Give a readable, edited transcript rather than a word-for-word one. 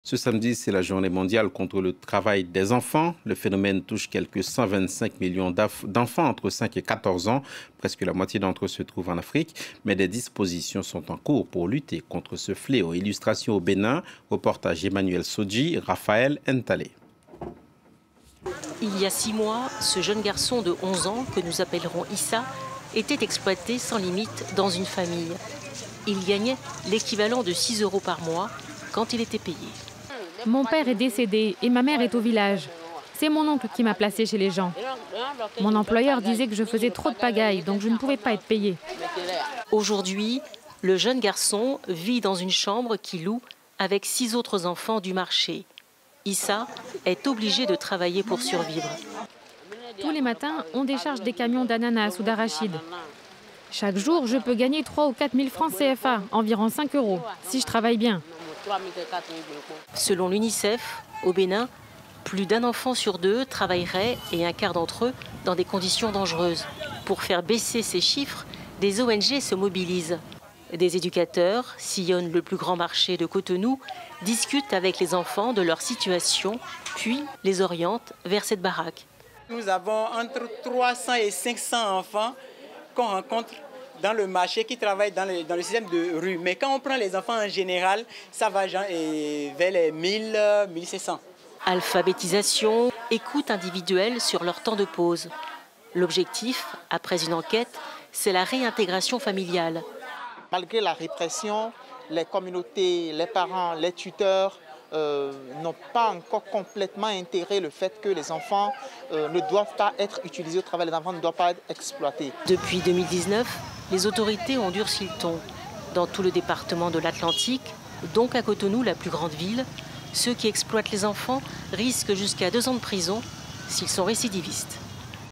Ce samedi, c'est la journée mondiale contre le travail des enfants. Le phénomène touche quelques 125 millions d'enfants entre 5 et 14 ans. Presque la moitié d'entre eux se trouvent en Afrique. Mais des dispositions sont en cours pour lutter contre ce fléau. Illustration au Bénin, reportage Emmanuel Sodji, Raphaël Ntale. Il y a 6 mois, ce jeune garçon de 11 ans, que nous appellerons Issa, était exploité sans limite dans une famille. Il gagnait l'équivalent de 6 € par mois quand il était payé. Mon père est décédé et ma mère est au village. C'est mon oncle qui m'a placée chez les gens. Mon employeur disait que je faisais trop de pagaille, donc je ne pouvais pas être payée. Aujourd'hui, le jeune garçon vit dans une chambre qu'il loue avec 6 autres enfants du marché. Issa est obligé de travailler pour survivre. Tous les matins, on décharge des camions d'ananas ou d'arachides. Chaque jour, je peux gagner 3 ou 4 000 francs CFA, environ 5 €, si je travaille bien. Selon l'UNICEF, au Bénin, plus d'1 enfant sur 2 travaillerait et un quart d'entre eux dans des conditions dangereuses. Pour faire baisser ces chiffres, des ONG se mobilisent. Des éducateurs sillonnent le plus grand marché de Cotonou, discutent avec les enfants de leur situation, puis les orientent vers cette baraque. Nous avons entre 300 et 500 enfants qu'on rencontre dans le marché qui travaillent dans le système de rue. Mais quand on prend les enfants en général, ça va vers les 1000, 1500. Alphabétisation, écoute individuelle sur leur temps de pause. L'objectif, après une enquête, c'est la réintégration familiale. Malgré la répression, les communautés, les parents, les tuteurs n'ont pas encore complètement intégré le fait que les enfants ne doivent pas être utilisés au travail, les enfants ne doivent pas être exploités. Depuis 2019, les autorités ont durci le ton. Dans tout le département de l'Atlantique, donc à Cotonou, la plus grande ville, ceux qui exploitent les enfants risquent jusqu'à 2 ans de prison s'ils sont récidivistes.